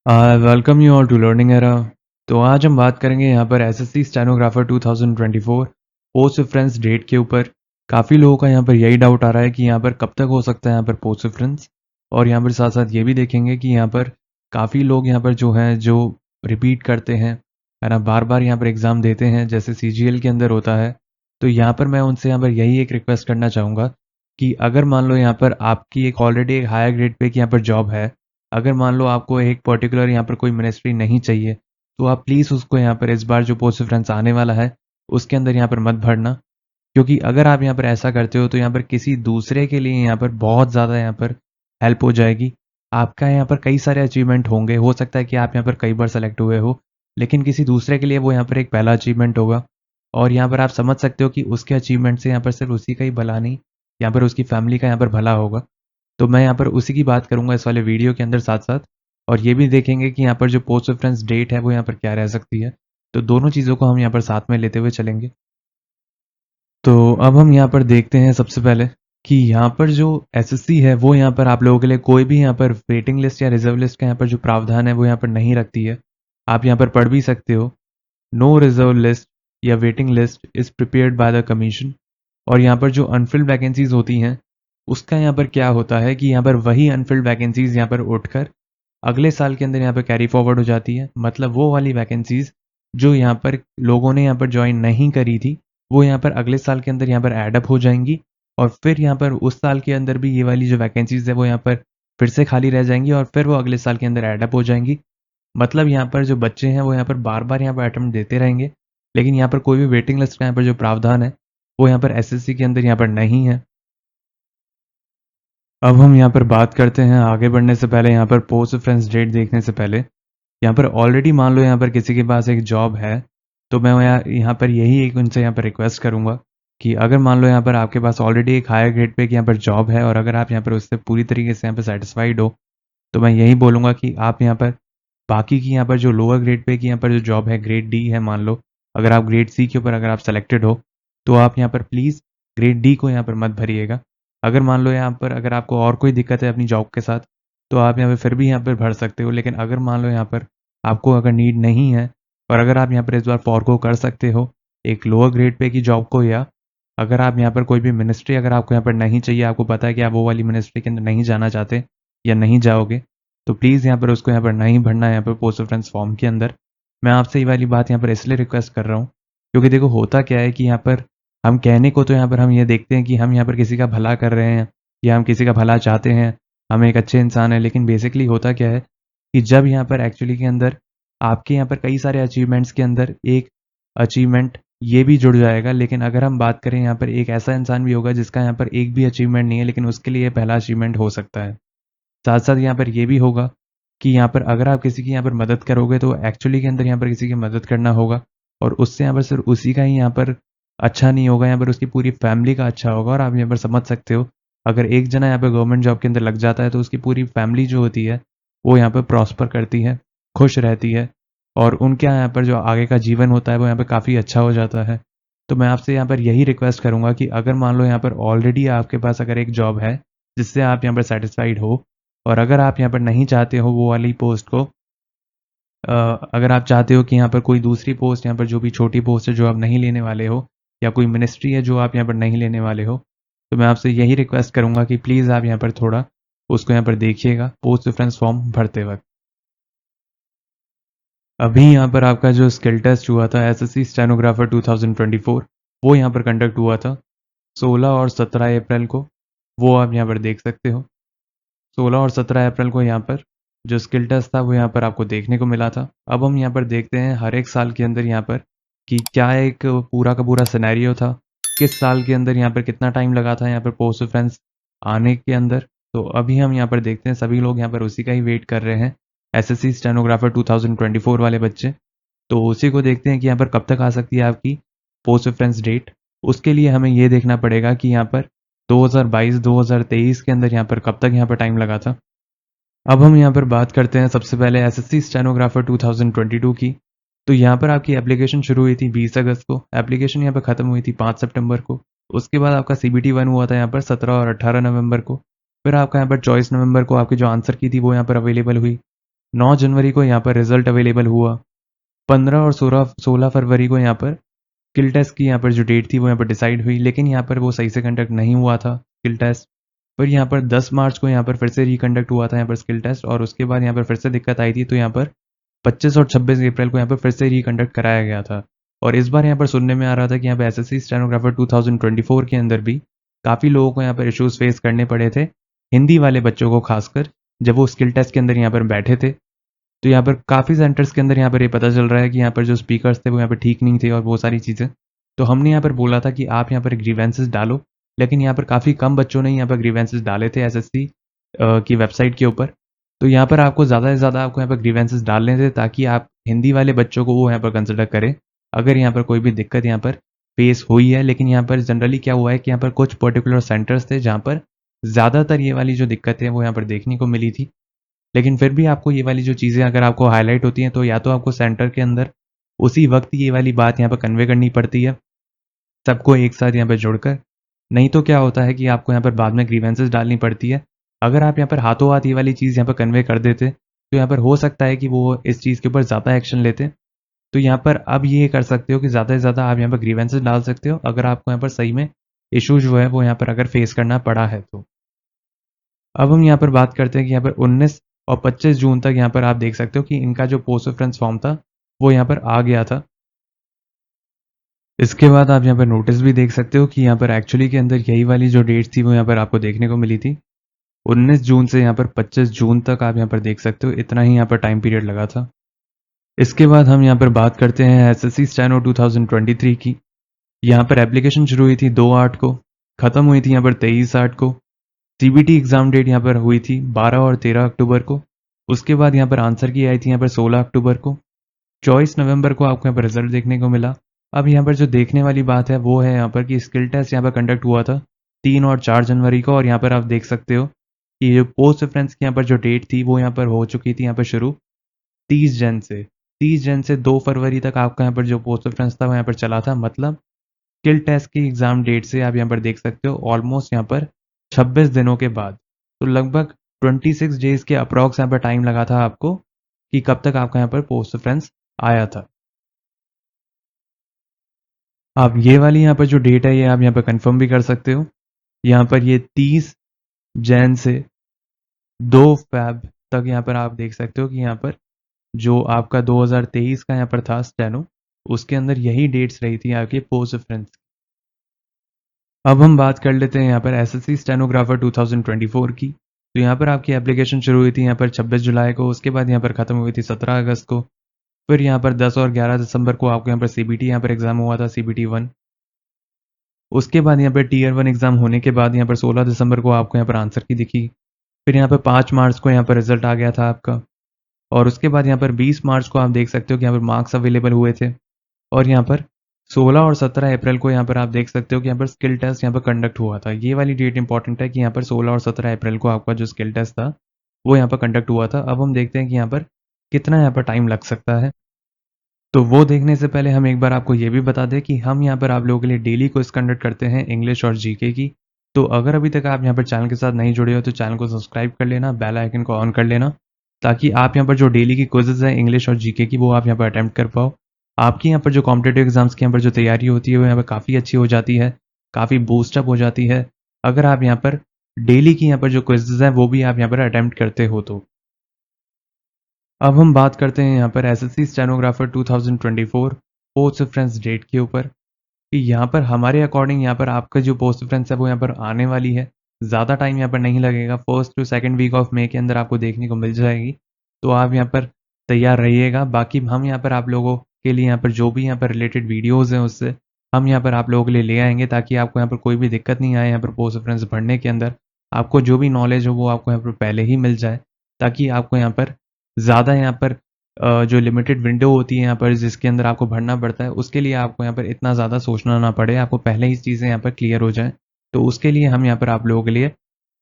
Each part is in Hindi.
Welcome you all to learning era. तो आज हम बात करेंगे यहाँ पर SSC stenographer 2024 post reference date के ऊपर। काफ़ी लोगों का यहाँ पर यही डाउट आ रहा है कि यहाँ पर कब तक हो सकता है यहाँ पर पोस्ट रेफरेंस। और यहाँ पर साथ साथ ये भी देखेंगे कि यहाँ पर काफ़ी लोग यहाँ पर जो हैं जो रिपीट करते हैं, है ना, बार बार यहाँ पर एग्ज़ाम देते हैं जैसे सीजीएल के अंदर होता है। तो यहाँ पर मैं उनसे यहाँ पर यही एक रिक्वेस्ट करना चाहूँगा कि अगर मान लो यहाँ पर आपकी एक ऑलरेडी एक हायर ग्रेड पे की यहाँ पर जॉब है, अगर मान लो आपको एक पर्टिकुलर यहाँ पर कोई मिनिस्ट्री नहीं चाहिए, तो आप प्लीज़ उसको यहाँ पर इस बार जो पोस्ट रेफरेंस आने वाला है उसके अंदर यहाँ पर मत भरना। क्योंकि अगर आप यहाँ पर ऐसा करते हो तो यहाँ पर किसी दूसरे के लिए यहाँ पर बहुत ज़्यादा यहाँ पर हेल्प हो जाएगी। आपका यहाँ पर कई सारे अचीवमेंट होंगे, हो सकता है कि आप यहाँ पर कई बार सेलेक्ट हुए हो, लेकिन किसी दूसरे के लिए वो यहाँ पर एक पहला अचीवमेंट होगा। और यहाँ पर आप समझ सकते हो कि उसके अचीवमेंट से यहाँ पर सिर्फ उसी का ही भला नहीं, यहाँ पर उसकी फैमिली का यहाँ पर भला होगा। तो मैं यहाँ पर उसी की बात करूँगा इस वाले वीडियो के अंदर साथ साथ। और ये भी देखेंगे कि यहाँ पर जो पोस्ट रेफरेंस डेट है वो यहाँ पर क्या रह सकती है। तो दोनों चीज़ों को हम यहाँ पर साथ में लेते हुए चलेंगे। तो अब हम यहाँ पर देखते हैं सबसे पहले कि यहाँ पर जो एसएससी है वो यहाँ पर आप लोगों के लिए कोई भी यहाँ पर वेटिंग लिस्ट या रिजर्व लिस्ट का यहाँ पर जो प्रावधान है वो यहाँ पर नहीं रखती है। आप यहाँ पर पढ़ भी सकते हो, नो रिजर्व लिस्ट या waiting list is prepared by the commission. और यहाँ पर जो अनफिल्ड वैकेंसीज होती हैं उसका यहाँ पर क्या होता है कि यहाँ पर वही अनफिल्ड वैकेंसीज यहाँ पर उठकर अगले साल के अंदर यहाँ पर कैरी फॉरवर्ड हो जाती है। मतलब वो वाली वैकेंसीज जो यहाँ पर लोगों ने यहाँ पर ज्वाइन नहीं करी थी वो यहाँ पर अगले साल के अंदर यहाँ पर एडअप हो जाएंगी। और फिर यहाँ पर उस साल के अंदर भी ये वाली जो वैकेंसीज है वो यहाँ पर फिर से खाली रह जाएंगी और फिर वो अगले साल के अंदर एडअप हो जाएंगी। मतलब यहाँ पर जो बच्चे हैं वो यहाँ पर बार बार यहाँ पर अटेम्प्ट देते रहेंगे, लेकिन यहाँ पर कोई भी वेटिंग लिस्ट का यहाँ पर जो प्रावधान है वो यहाँ पर एसएससी के अंदर यहाँ पर नहीं है। अब हम यहाँ पर बात करते हैं आगे बढ़ने से पहले, यहाँ पर पोस्ट रेफरेंस डेट देखने से पहले, यहाँ पर ऑलरेडी मान लो यहाँ पर किसी के पास एक जॉब है, तो मैं यहाँ पर यही एक उनसे यहाँ पर रिक्वेस्ट करूँगा कि अगर मान लो यहाँ पर आपके पास ऑलरेडी एक हायर ग्रेड पे की यहाँ पर जॉब है और अगर आप यहाँ पर उससे पूरी तरीके से यहाँ पर सेटिस्फाइड हो, तो मैं यही बोलूँगा कि आप यहाँ पर बाकी की यहाँ पर जो लोअर ग्रेड पे की यहाँ पर जो जॉब है, ग्रेड डी है मान लो, अगर आप ग्रेड सी के ऊपर अगर आप सेलेक्टेड हो तो आप यहाँ पर प्लीज़ ग्रेड डी को यहाँ पर मत भरिएगा। अगर मान लो यहाँ पर अगर आपको और कोई दिक्कत है अपनी जॉब के साथ तो आप यहाँ पर फिर भी यहाँ पर भर सकते हो। लेकिन अगर मान लो यहाँ पर आपको अगर नीड नहीं है और अगर आप यहाँ पर इस बार फॉरगो कर सकते हो एक लोअर ग्रेड पे की जॉब को, या अगर आप यहाँ पर कोई भी मिनिस्ट्री अगर आपको यहाँ पर नहीं चाहिए, आपको पता है कि आप वो वाली मिनिस्ट्री के अंदर नहीं जाना चाहते या नहीं जाओगे, तो प्लीज़ यहाँ पर उसको यहाँ पर नहीं भरना है यहाँ पर पोस्ट रेफरेंस फॉर्म के अंदर। मैं आपसे ये वाली बात यहाँ पर इसलिए रिक्वेस्ट कर रहा हूँ क्योंकि देखो होता क्या है कि यहाँ पर हम कहने को तो यहाँ पर हम ये देखते हैं कि हम यहाँ पर किसी का भला कर रहे हैं या हम किसी का भला चाहते हैं, हम एक अच्छे इंसान हैं, लेकिन बेसिकली होता क्या है कि जब यहाँ पर एक्चुअली के अंदर आपके यहाँ पर कई सारे अचीवमेंट्स के अंदर एक अचीवमेंट ये भी जुड़ जाएगा। लेकिन अगर हम बात करें यहाँ पर एक ऐसा इंसान भी होगा जिसका यहाँ पर एक भी अचीवमेंट नहीं है लेकिन उसके लिए पहला अचीवमेंट हो सकता है। साथ साथ यहाँ पर ये भी होगा कि यहाँ पर अगर आप किसी की यहाँ पर मदद करोगे तो एक्चुअली के अंदर यहाँ पर किसी की मदद करना होगा और उससे यहाँ पर सिर्फ उसी का ही यहाँ पर अच्छा नहीं होगा, यहाँ पर उसकी पूरी फैमिली का अच्छा होगा। और आप यहाँ पर समझ सकते हो अगर एक जना यहाँ पर गवर्नमेंट जॉब के अंदर लग जाता है तो उसकी पूरी फैमिली जो होती है वो यहाँ पर प्रॉस्पर करती है, खुश रहती है और उनके यहाँ पर जो आगे का जीवन होता है वो यहाँ पर काफ़ी अच्छा हो जाता है। तो मैं आपसे यहाँ पर यही रिक्वेस्ट करूँगा कि अगर मान लो यहाँ पर ऑलरेडी आपके पास अगर एक जॉब है जिससे आप यहाँ पर सेटिस्फाइड हो और अगर आप यहाँ पर नहीं चाहते हो वो वाली पोस्ट को, अगर आप चाहते हो कि यहाँ पर कोई दूसरी पोस्ट, यहाँ पर जो भी छोटी पोस्ट है जो आप नहीं लेने वाले हो या कोई मिनिस्ट्री है जो आप यहाँ पर नहीं लेने वाले हो, तो मैं आपसे यही रिक्वेस्ट करूँगा कि प्लीज़ आप यहाँ पर थोड़ा उसको यहाँ पर देखिएगा पोस्ट रेफरेंस फॉर्म भरते वक्त। अभी यहाँ पर आपका जो स्किल टेस्ट हुआ था एसएससी स्टेनोग्राफर 2024 वो यहाँ पर कंडक्ट हुआ था 16 और 17 अप्रैल को, वो आप यहाँ पर देख सकते हो। 16 और 17 अप्रैल को यहाँ पर जो स्किल टेस्ट था वो यहाँ पर आपको देखने को मिला था। अब हम यहाँ पर देखते हैं हर एक साल के अंदर यहाँ पर कि क्या एक पूरा का पूरा सिनेरियो था, किस साल के अंदर यहाँ पर कितना टाइम लगा था यहाँ पर पोस्ट रेफरेंस आने के अंदर। तो अभी हम यहाँ पर देखते हैं सभी लोग यहाँ पर उसी का ही वेट कर रहे हैं, एसएससी स्टेनोग्राफर 2024 वाले बच्चे। तो उसी को देखते हैं कि यहाँ पर कब तक आ सकती है आपकी पोस्ट रेफरेंस डेट। उसके लिए हमें ये देखना पड़ेगा कि यहाँ पर 2022-2023 के अंदर यहाँ पर कब तक यहाँ पर टाइम लगा था। अब हम यहाँ पर बात करते हैं सबसे पहले एसएससी स्टेनोग्राफर 2022 की। तो यहाँ पर आपकी एप्लीकेशन शुरू हुई थी 20 अगस्त को, एप्लीकेशन यहाँ पर ख़त्म हुई थी 5 सितंबर को। उसके बाद आपका सीबीटी 1 हुआ था यहाँ पर 17 और 18 नवंबर को। फिर आपका यहाँ पर 24 नवंबर को आपकी जो आंसर की थी वो यहाँ पर अवेलेबल हुई। 9 जनवरी को यहाँ पर रिजल्ट अवेलेबल हुआ। 15 और 16 फरवरी को यहाँ पर स्किल टेस्ट की यहाँ पर जो डेट थी वो यहाँ पर डिसाइड हुई, लेकिन यहाँ पर वो सही से कंडक्ट नहीं हुआ था स्किल टेस्ट। फिर यहाँ पर 10 मार्च को यहाँ पर फिर से रिकंडक्ट हुआ था यहाँ पर स्किल टेस्ट, और उसके बाद यहाँ पर फिर से दिक्कत आई थी, तो यहाँ पर 25 और 26 अप्रैल को यहाँ पर फिर से रिकंडक्ट कराया गया था। और इस बार यहाँ पर सुनने में आ रहा था कि यहाँ पर एसएससी स्टेनोग्राफर 2024 के अंदर भी काफ़ी लोगों को यहाँ पर इश्यूज फेस करने पड़े थे, हिंदी वाले बच्चों को खासकर, जब वो स्किल टेस्ट के अंदर यहाँ पर बैठे थे। तो यहाँ पर काफ़ी सेंटर्स के अंदर यहाँ पर ये पता चल रहा है कि यहाँ पर जो स्पीकर्स थे वो यहाँ पर ठीक नहीं थे और वो सारी चीज़ें। तो हमने यहाँ पर बोला था कि आप यहाँ पर ग्रीवेंसेस डालो, लेकिन यहाँ पर काफ़ी कम बच्चों ने यहाँ पर ग्रीवेंसेस डाले थे एसएससी की वेबसाइट के ऊपर। तो यहाँ पर आपको ज़्यादा से ज़्यादा आपको यहाँ पर ग्रीवेंसेस डालने थे, ताकि आप हिंदी वाले बच्चों को वो यहाँ पर कंसिडर करें अगर यहाँ पर कोई भी दिक्कत यहाँ पर फेस हुई है। लेकिन यहाँ पर जनरली क्या हुआ है कि यहाँ पर कुछ पर्टिकुलर सेंटर्स थे जहाँ पर ज़्यादातर ये वाली जो दिक्कत है वो यहाँ पर देखने को मिली थी। लेकिन फिर भी आपको ये वाली जो चीज़ें अगर आपको हाईलाइट होती हैं, तो या तो आपको सेंटर के अंदर उसी वक्त ये वाली बात यहाँ पर कन्वे करनी पड़ती है सबको एक साथ यहाँ पर जोड़कर, नहीं तो क्या होता है कि आपको यहाँ पर बाद में ग्रीवेंसेस डालनी पड़ती है। अगर आप यहाँ पर हाथों हाथ ये वाली चीज़ यहाँ पर कन्वे कर देते, तो यहाँ पर हो सकता है कि वो इस चीज़ के ऊपर ज़्यादा एक्शन लेते। तो यहाँ पर अब ये कर सकते हो कि ज़्यादा से ज़्यादा आप यहाँ पर ग्रीवेंसेस डाल सकते हो, अगर आपको यहाँ पर सही में इशू जो है वो यहाँ पर अगर फेस करना पड़ा है तो। अब हम यहाँ पर बात करते हैं कि यहाँ पर 19 और 25 जून तक यहाँ पर आप देख सकते हो कि इनका जो पोस्ट रेफरेंस फॉर्म था वो यहाँ पर आ गया था। इसके बाद आप यहाँ पर नोटिस भी देख सकते हो कि यहाँ पर एक्चुअली के अंदर यही वाली जो डेट थी वो यहाँ पर आपको देखने को मिली थी। 19 जून से यहाँ पर 25 जून तक आप यहाँ पर देख सकते हो, इतना ही यहाँ पर टाइम पीरियड लगा था। इसके बाद हम यहाँ पर बात करते हैं एसएससी स्टेनो 2023 की। यहाँ पर एप्लीकेशन शुरू हुई थी 2/8 को, ख़त्म हुई थी यहाँ पर 23/8 को। सीबीटी एग्ज़ाम डेट यहाँ पर हुई थी 12 और 13 अक्टूबर को। उसके बाद यहाँ पर आंसर की आई थी यहाँ पर 16 अक्टूबर को। 24 नवंबर को आपको यहाँ पर रिजल्ट देखने को मिला। अब यहाँ पर जो देखने वाली बात है वो है यहाँ पर कि स्किल टेस्ट यहाँ पर कंडक्ट हुआ था 3 और 4 जनवरी को, और यहाँ पर आप देख सकते हो कि जो पोस्ट रेफरेंस की यहाँ पर जो डेट थी वो यहाँ पर हो चुकी थी यहाँ पर शुरू 30 जन से 2 फरवरी तक आपका यहाँ पर जो पोस्ट रेफरेंस था वो यहाँ पर चला था। मतलब स्किल टेस्ट की एग्ज़ाम डेट से आप यहाँ पर देख सकते हो ऑलमोस्ट यहाँ पर 26 दिनों के बाद, तो लगभग 26 डेज के अप्रॉक्स यहाँ पर टाइम लगा था आपको कि कब तक आपका यहाँ पर पोस्ट रेफरेंस आया था। आप ये वाली यहाँ पर जो डेट है ये आप यहाँ पर कंफर्म भी कर सकते हो। यहाँ पर ये 30 जैन से 2 फैब तक यहाँ पर आप देख सकते हो कि यहाँ पर जो आपका 2023 का यहाँ पर था स्टेनो, उसके अंदर यही डेट्स रही थी आपके पोस्ट रेफरेंस। अब हम बात कर लेते हैं यहाँ पर एसएससी स्टेनोग्राफर 2024 की। तो यहाँ पर आपकी एप्लीकेशन शुरू हुई थी यहाँ पर 26 जुलाई को, उसके बाद यहाँ पर ख़त्म हुई थी 17 अगस्त को। फिर यहाँ पर 10 और 11 दिसंबर को आपको यहाँ पर सीबीटी यहाँ पर एग्ज़ाम हुआ था, सीबीटी 1। उसके बाद यहाँ पर टीयर 1 एग्ज़ाम होने के बाद यहाँ पर 16 दिसंबर को आपको यहाँ पर आंसर की दिखी। फिर यहाँ पर 5 मार्च को यहाँ पर रिजल्ट आ गया था आपका, और उसके बाद यहाँ पर 20 मार्च को आप देख सकते हो कि यहाँ पर मार्क्स अवेलेबल हुए थे। और यहाँ पर 16 और 17 अप्रैल को यहाँ पर आप देख सकते हो कि यहाँ पर स्किल टेस्ट यहाँ पर कंडक्ट हुआ था। ये वाली डेट इंपॉर्टेंट है कि यहाँ पर 16 और 17 अप्रैल को आपका जो स्किल टेस्ट था वो यहाँ पर कंडक्ट हुआ था। अब हम देखते हैं कि यहाँ पर कितना यहाँ पर टाइम लग सकता है। तो वो देखने से पहले हम एक बार आपको ये भी बता दें कि हम यहाँ पर आप लोगों के लिए डेली क्विज कंडक्ट करते हैं इंग्लिश और जीके की। तो अगर अभी तक आप यहाँ पर चैनल के साथ नहीं जुड़े हो तो चैनल को सब्सक्राइब कर लेना, बेल आइकन को ऑन कर लेना, ताकि आप यहाँ पर जो डेली की क्विजेज हैं इंग्लिश और जीके की वो आप यहाँ पर अटैम्प्ट कर पाओ। आपकी यहाँ पर जो कॉम्पिटेटिव एग्जाम्स की यहाँ पर जो तैयारी होती है वो यहाँ पर काफ़ी अच्छी हो जाती है, काफ़ी बूस्टअप हो जाती है, अगर आप यहाँ पर डेली की यहाँ पर जो क्विजेज हैं वो भी आप यहाँ पर अटैम्प्ट करते हो तो। अब हम बात करते हैं यहाँ पर SSC stenographer 2024 post reference date के ऊपर, कि यहाँ पर हमारे अकॉर्डिंग यहाँ पर आपका जो पोस्ट रेफरेंस है वो यहाँ पर आने वाली है। ज़्यादा टाइम यहाँ पर नहीं लगेगा, 1st to 2nd week of May के अंदर आपको देखने को मिल जाएगी। तो आप यहाँ पर तैयार रहिएगा। बाकी हम यहाँ पर आप लोगों के लिए यहाँ पर जो भी यहाँ पर रिलेटेड वीडियोज़ हैं उससे हम यहाँ पर आप लोगों के लिए ले आएंगे, ताकि आपको यहाँ पर कोई भी दिक्कत नहीं आए यहाँ पर पोस्ट रेफरेंस भरने के अंदर। आपको जो भी नॉलेज हो वो आपको यहाँ पर पहले ही मिल जाए, ताकि आपको यहाँ पर ज़्यादा यहाँ पर जो लिमिटेड विंडो होती है यहाँ पर जिसके अंदर आपको भरना पड़ता है, उसके लिए आपको यहाँ पर इतना ज़्यादा सोचना ना पड़े, आपको पहले ही चीज़ें यहाँ पर क्लियर हो जाएँ। तो उसके लिए हम यहाँ पर आप लोगों के लिए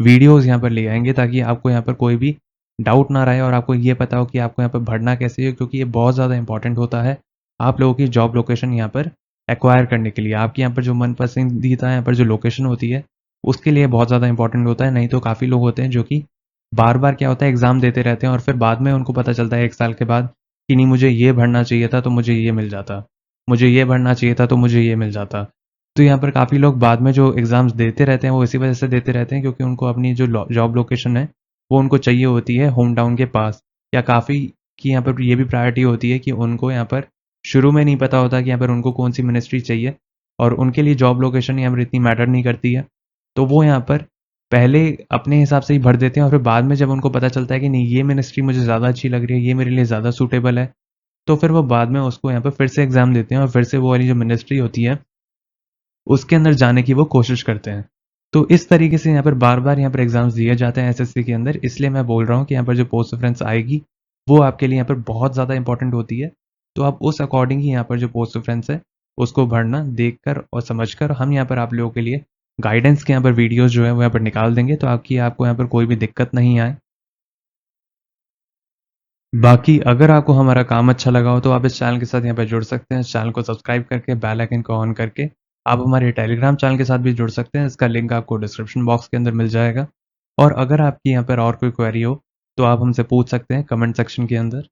वीडियोज़ यहाँ पर ले आएंगे, ताकि आपको यहाँ पर कोई भी डाउट ना रहे और आपको ये पता हो कि आपको यहाँ पर भरना कैसे है, क्योंकि ये बहुत ज़्यादा इंपॉर्टेंट होता है आप लोगों की जॉब लोकेशन यहाँ पर एक्वायर करने के लिए। आपकी यहाँ पर जो मन पसंदीदा यहाँ पर जो लोकेशन होती है उसके लिए बहुत ज़्यादा इंपॉर्टेंट होता है। नहीं तो काफ़ी लोग होते हैं जो कि बार-बार क्या होता है एग्ज़ाम देते रहते हैं और फिर बाद में उनको पता चलता है 1 साल के बाद कि नहीं मुझे ये भरना चाहिए था तो मुझे ये मिल जाता। मुझे ये भरना चाहिए था तो मुझे ये मिल जाता। तो यहाँ पर काफ़ी लोग बाद में जो एग्ज़ाम्स देते रहते हैं वो इसी वज़ह से देते रहते हैं क्योंकि उनको अपनी जो जॉब लोकेशन है वो उनको चाहिए होती है होम टाउन के पास या काफ़ी की यहाँ पर ये भी प्रायोरिटी होती है कि उनको यहाँ पर शुरू में नहीं पता होता कि यहाँ पर उनको कौन-सी मिनिस्ट्री चाहिए और उनके लिए जॉब लोकेशन यहाँ पर इतनी मैटर नहीं करती है। तो वो यहाँ पर पहले अपने हिसाब से ही भर देते हैं और फिर बाद में जब उनको पता चलता है कि नहीं ये मिनिस्ट्री मुझे ज़्यादा अच्छी लग रही है, ये मेरे लिए ज़्यादा सूटेबल है, तो फिर वो बाद में उसको यहाँ पे फिर से एग्ज़ाम देते हैं और फिर से वो वाली जो मिनिस्ट्री होती है, उसके अंदर जाने की वो कोशिश करते हैं। तो इस तरीके से यहाँ पर बार-बार यहाँ पर एग्ज़ाम्स दिए जाते हैं एसएससी के अंदर, इसलिए मैं बोल रहा हूँ कि यहाँ पर जो पोस्ट प्रेफ़रेंस आएगी, वो आपके लिए यहाँ पर बहुत ज़्यादा इम्पोर्टेंट होती है। तो आप उस अकॉर्डिंग ही यहाँ पर जो पोस्ट प्रेफ़रेंस है, उसको भरना, देखकर और समझकर हम यहाँ पर आप लोगों के लिए गाइडेंस के यहाँ पर वीडियोज़ जो है वो यहाँ पर निकाल देंगे, तो आपको यहाँ पर कोई भी दिक्कत नहीं आए। बाकी अगर आपको हमारा काम अच्छा लगा हो तो आप इस चैनल के साथ यहाँ पे जुड़ सकते हैं। इस चैनल को सब्सक्राइब करके बेल आइकन को ऑन करके आप हमारे टेलीग्राम चैनल के साथ भी जुड़ सकते हैं। इसका लिंक आपको डिस्क्रिप्शन बॉक्स के अंदर मिल जाएगा। और अगर आपकी यहाँ पर और कोई क्वेरी हो तो आप हमसे पूछ सकते हैं कमेंट सेक्शन के अंदर।